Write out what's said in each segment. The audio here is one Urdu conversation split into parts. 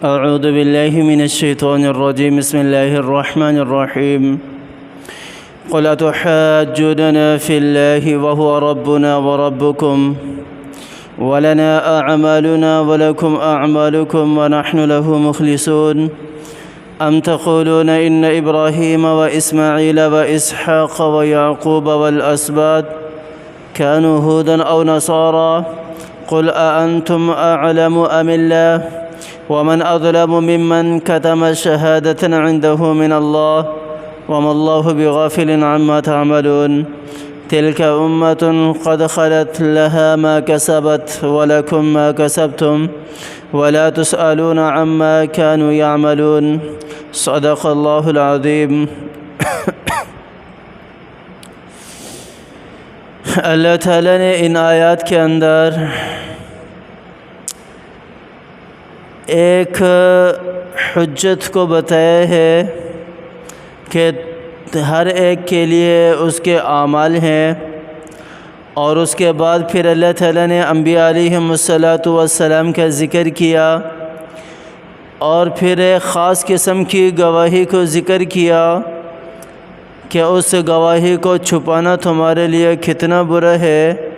أعوذ بالله من الشيطان الرجيم. بسم الله الرحمن الرحيم. قل أتحاجوننا في الله وهو ربنا وربكم ولنا أعمالنا ولكم أعمالكم ونحن له مخلصون أم تقولون إن إبراهيم وإسماعيل وإسحاق ويعقوب والأسباط كانوا هودا أو نصارى قل أأنتم أعلم أم الله ومن أظلم ممن كتم شهادة عنده من الله وما الله بغافل عما تعملون تلك أمة قد خلت لها ما كسبت ولكم ما كسبتم ولا تسألون عما كانوا يعملون. صدق الله العظيم. اللہ تعالیٰ نے ان آیات کے اندر ایک حجت کو بتایا ہے کہ ہر ایک کے لیے اس کے اعمال ہیں، اور اس کے بعد پھر اللہ تعالیٰ نے انبیاء علیہم السلام کا ذکر کیا، اور پھر ایک خاص قسم کی گواہی کو ذکر کیا کہ اس گواہی کو چھپانا تمہارے لیے کتنا برا ہے،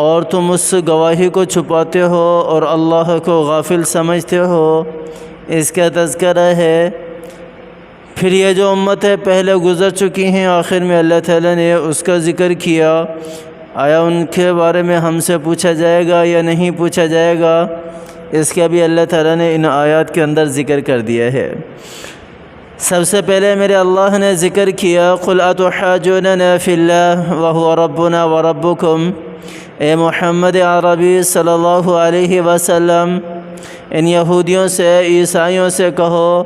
اور تم اس گواہی کو چھپاتے ہو اور اللہ کو غافل سمجھتے ہو، اس کا تذکرہ ہے۔ پھر یہ جو امت ہے پہلے گزر چکی ہیں، آخر میں اللہ تعالیٰ نے اس کا ذکر کیا۔ آیا ان کے بارے میں ہم سے پوچھا جائے گا یا نہیں پوچھا جائے گا، اس کا بھی اللہ تعالیٰ نے ان آیات کے اندر ذکر کر دیا ہے۔ سب سے پہلے میرے اللہ نے ذکر کیا قُلْ أَتُحَاجُونَنَا فِي اللَّهِ وَهُوَ رَبُّنَا وَرَبُّكُمْ۔ اے محمد عربی صلی اللہ علیہ وسلم، ان یہودیوں سے عیسائیوں سے کہو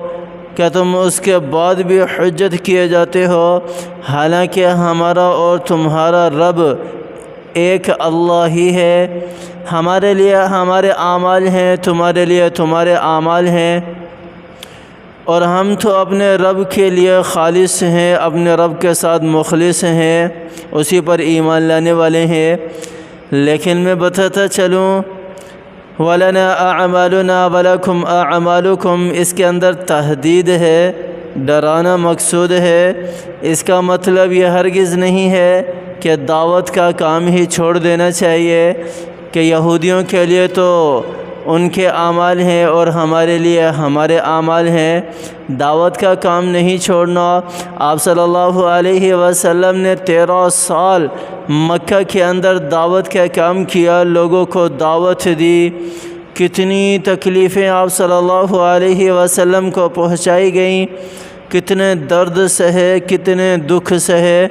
کہ تم اس کے بعد بھی حجت کیے جاتے ہو، حالانکہ ہمارا اور تمہارا رب ایک اللہ ہی ہے۔ ہمارے لیے ہمارے اعمال ہیں، تمہارے لیے تمہارے اعمال ہیں، اور ہم تو اپنے رب کے لیے خالص ہیں، اپنے رب کے ساتھ مخلص ہیں، اسی پر ایمان لانے والے ہیں۔ لیکن میں بتاتا چلوں وَلَنَا أَعْمَالُنَا وَلَكُمْ أَعْمَالُكُمْ، اس کے اندر تہدید ہے، ڈرانا مقصود ہے۔ اس کا مطلب یہ ہرگز نہیں ہے کہ دعوت کا کام ہی چھوڑ دینا چاہیے، کہ یہودیوں کے لیے تو ان کے اعمال ہیں اور ہمارے لیے ہمارے اعمال ہیں، دعوت کا کام نہیں چھوڑنا۔ آپ صلی اللہ علیہ وسلم نے 13 سال مکہ کے اندر دعوت کا کام کیا، لوگوں کو دعوت دی، کتنی تکلیفیں آپ صلی اللہ علیہ وسلم کو پہنچائی گئیں، کتنے درد سہے، کتنے دکھ سہے،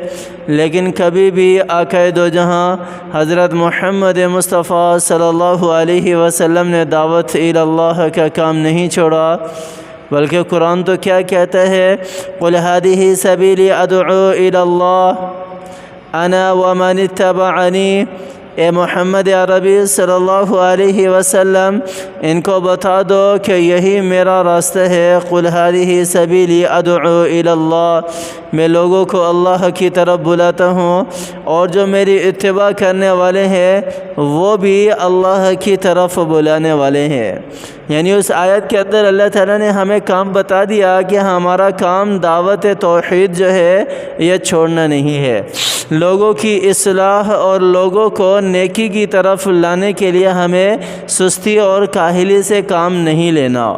لیکن کبھی بھی آقا دو جہاں حضرت محمد مصطفیٰ صلی اللہ علیہ وسلم نے دعوت اللہ کا کام نہیں چھوڑا، بلکہ قرآن تو کیا کہتا ہے قُلْ هَٰذِهِ سَبِيلِي أَدْعُو إِلَى اللَّهِ أَنَا وَمَنِ اتَّبَعَنِي۔ اے محمد عربی صلی اللہ علیہ وسلم، ان کو بتا دو کہ یہی میرا راستہ ہے۔ قُلْ هَٰذِهِ سَبِيلِي أَدْعُو إِلَى اللَّهِ، میں لوگوں کو اللہ کی طرف بلاتا ہوں، اور جو میری اتباع کرنے والے ہیں وہ بھی اللہ کی طرف بلانے والے ہیں۔ یعنی اس آیت کے اندر اللہ تعالیٰ نے ہمیں کام بتا دیا کہ ہمارا کام دعوت توحید جو ہے یہ چھوڑنا نہیں ہے۔ لوگوں کی اصلاح اور لوگوں کو نیکی کی طرف لانے کے لیے ہمیں سستی اور کاہلی سے کام نہیں لینا۔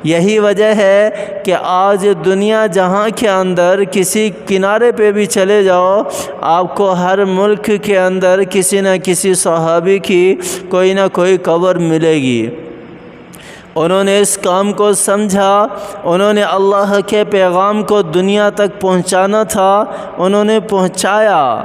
یہی وجہ ہے کہ آج دنیا جہاں کے اندر کسی کنارے پہ بھی چلے جاؤ، آپ کو ہر ملک کے اندر کسی نہ کسی صحابی کی کوئی نہ کوئی قبر ملے گی۔ انہوں نے اس کام کو سمجھا، انہوں نے اللہ کے پیغام کو دنیا تک پہنچانا تھا، انہوں نے پہنچایا۔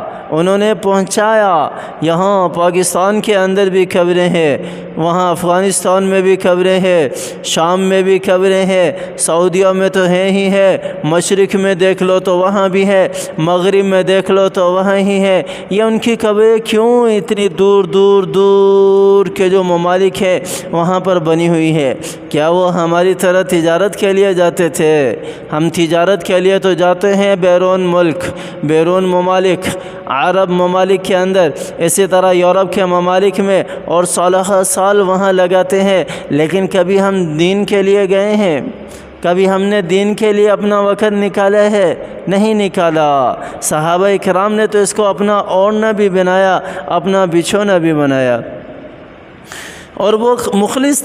یہاں پاکستان کے اندر بھی قبریں ہیں، وہاں افغانستان میں بھی قبریں ہیں، شام میں بھی قبریں ہیں، سعودیہ میں تو ہیں ہی ہے، مشرق میں دیکھ لو تو وہاں بھی ہے، مغرب میں دیکھ لو تو وہاں ہی ہے۔ یہ ان کی قبریں کیوں اتنی دور دور دور کے جو ممالک ہیں وہاں پر بنی ہوئی ہے؟ کیا وہ ہماری طرح تجارت کے لیے جاتے تھے؟ ہم تجارت کے لیے تو جاتے ہیں بیرون ملک، بیرون ممالک۔ عرب ممالک کے اندر، اسی طرح یورپ کے ممالک میں، اور 16 سال وہاں لگاتے ہیں، لیکن کبھی ہم دین کے لیے گئے ہیں؟ کبھی ہم نے دین کے لیے اپنا وقت نکالا ہے؟ نہیں نکالا۔ صحابہ کرام نے تو اس کو اپنا اوڑھنا بھی بنایا، اپنا بچھونا بھی بنایا، اور وہ مخلص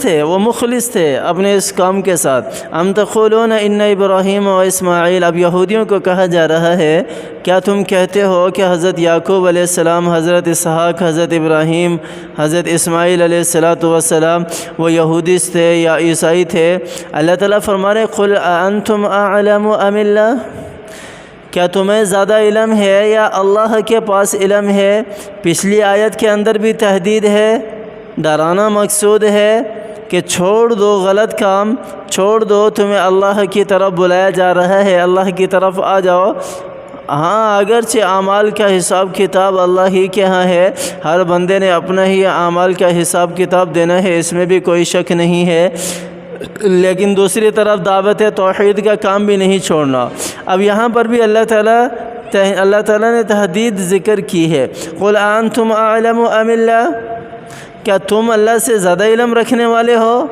تھے اپنے اس کام کے ساتھ۔ ام تقولون ان ابراہیم و اسماعیل، اب یہودیوں کو کہا جا رہا ہے کیا تم کہتے ہو کہ حضرت یعقوب علیہ السلام، حضرت اسحاق، حضرت ابراہیم، حضرت اسماعیل علیہ السلام وہ یہودی تھے یا عیسائی تھے؟ اللہ تعالیٰ فرما رہے قل انتم اعلم ام اللہ، کیا تمہیں زیادہ علم ہے یا اللہ کے پاس علم ہے؟ پچھلی آیت کے اندر بھی تحدید ہے، ڈرانا مقصود ہے کہ چھوڑ دو غلط کام، چھوڑ دو، تمہیں اللہ کی طرف بلایا جا رہا ہے، اللہ کی طرف آ جاؤ۔ ہاں اگرچہ اعمال کا حساب کتاب اللہ ہی کے ہاں ہے، ہر بندے نے اپنا ہی اعمال کا حساب کتاب دینا ہے، اس میں بھی کوئی شک نہیں ہے، لیکن دوسری طرف دعوت توحید کا کام بھی نہیں چھوڑنا۔ اب یہاں پر بھی اللہ تعالیٰ نے تحدید ذکر کی ہے، قل انتم اعلم ام اللہ، کیا تم اللہ سے زیادہ علم رکھنے والے ہو؟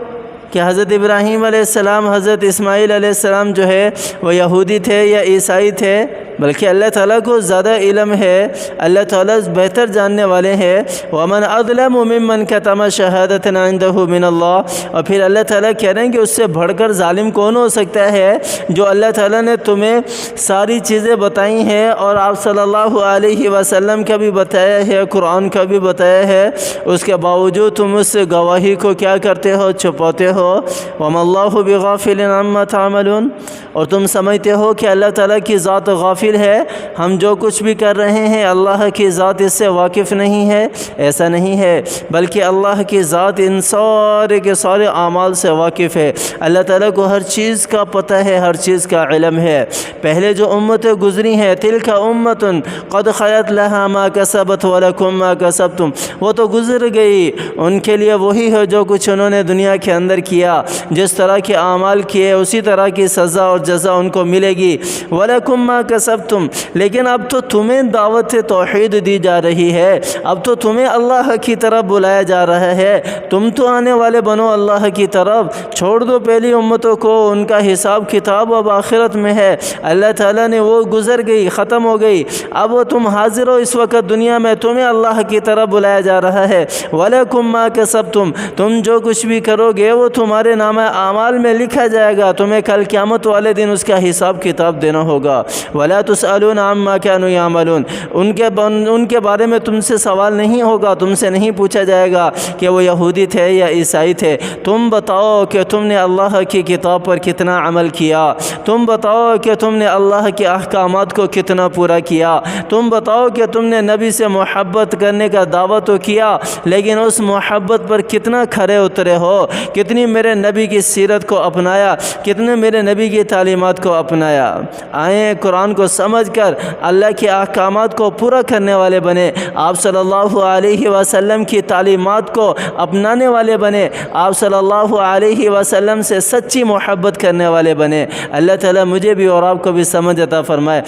کہ حضرت ابراہیم علیہ السلام، حضرت اسماعیل علیہ السلام جو ہے وہ یہودی تھے یا عیسائی تھے؟ بلکہ اللہ تعالیٰ کو زیادہ علم ہے، اللہ تعالیٰ بہتر جاننے والے ہیں۔ وَمَنْ أَظْلَمُ مِمَّنْ كَتَمَ شَهَادَةً عِنْدَهُ مِنَ اللَّهِ، اور پھر اللہ تعالیٰ کہہ رہے ہیں کہ اس سے بڑھ کر ظالم کون ہو سکتا ہے، جو اللہ تعالیٰ نے تمہیں ساری چیزیں بتائی ہیں اور آپ صلی اللہ علیہ وسلم کا بھی بتایا ہے، قرآن کا بھی بتایا ہے، اس کے باوجود تم اس سے گواہی کو کیا کرتے ہو؟ چھپاتے ہو۔ وَمَا اللَّهُ بِغَافِلٍ عَمَّا تَعْمَلُونَ، اور تم سمجھتے ہو کہ اللہ تعالیٰ کی ذات غافل ہے، ہم جو کچھ بھی کر رہے ہیں اللہ کی ذات اس سے واقف نہیں ہے؟ ایسا نہیں ہے، بلکہ اللہ کی ذات ان سارے کے سارے اعمال سے واقف ہے۔ اللہ تعالیٰ کو ہر چیز کا پتہ ہے، ہر چیز کا علم ہے۔ پہلے جو امتیں گزری ہیں، تلک امۃ قد خلت لها ما کسبت ولکم ما کسبتم، وہ تو گزر گئی، ان کے لیے وہی ہے جو کچھ انہوں نے دنیا کے اندر کیا، جس طرح کے اعمال کیے اسی طرح کی سزا اور جزا ان کو ملے گی۔ ولکم ما کسبتم، لیکن اب تو تمہیں دعوت توحید دی جا رہی ہے، اب تو تمہیں اللہ کی طرف بلایا جا رہا ہے، تم تو آنے والے بنو اللہ کی طرف۔ چھوڑ دو پہلی امتوں کو، ان کا حساب کتاب اب آخرت میں ہے، اللہ تعالیٰ نے وہ گزر گئی، ختم ہو گئی، اب وہ تم حاضر ہو اس وقت دنیا میں، تمہیں اللہ کی طرف بلایا جا رہا ہے۔ وَلَكُمْ مَا كَسَبْتُمْ، تم جو کچھ بھی کرو گے وہ تمہارے نامہ اعمال میں لکھا جائے گا، تمہیں کل قیامت والے دن اس کا حساب کتاب دینا ہوگا۔ وَلَا تُسْأَلُونَ عَمَّا كَانُوا يَعْمَلُونَ، ان کے بارے میں تم سے سوال نہیں ہوگا، تم سے نہیں پوچھا جائے گا کہ وہ یہودی تھے یا عیسائی تھے۔ تم بتاؤ کہ تم نے اللہ کی کتاب پر کتنا عمل کیا، تم بتاؤ کہ تم نے اللہ کے احکامات کو کتنا پورا کیا، تم بتاؤ کہ تم نے نبی سے محبت کرنے کا دعویٰ تو کیا، لیکن اس محبت پر کتنا کھرے اترے ہو، کتنی میرے نبی کی سیرت کو اپنایا، کتنے میرے نبی کی تعلیمات کو اپنایا۔ آئیں قرآن کو سمجھ کر اللہ کے احکامات کو پورا کرنے والے بنے، آپ صلی اللہ علیہ وسلم کی تعلیمات کو اپنانے والے بنے، آپ صلی اللہ علیہ وسلم سے سچی محبت کرنے والے بنے۔ اللہ تعالیٰ مجھے بھی اور آپ کو بھی سمجھ عطا فرمائے۔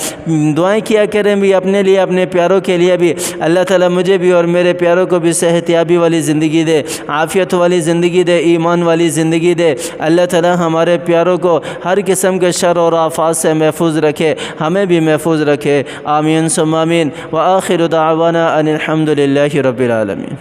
دعائیں کیا کریں بھی اپنے لیے، اپنے پیاروں کے لیے بھی، اللہ تعالیٰ مجھے بھی اور میرے پیاروں کو بھی صحت یابی والی زندگی دے، عافیت والی زندگی دے، ایمان والی زندگی دے۔ اللہ تعالیٰ ہمارے پیاروں کو ہر قسم کے شر اور آفات سے محفوظ رکھے، ہمیں بھی محفوظ رکھے۔ آمین ثم آمین۔ وآخر دعوانا ان الحمد للہ رب العالمین۔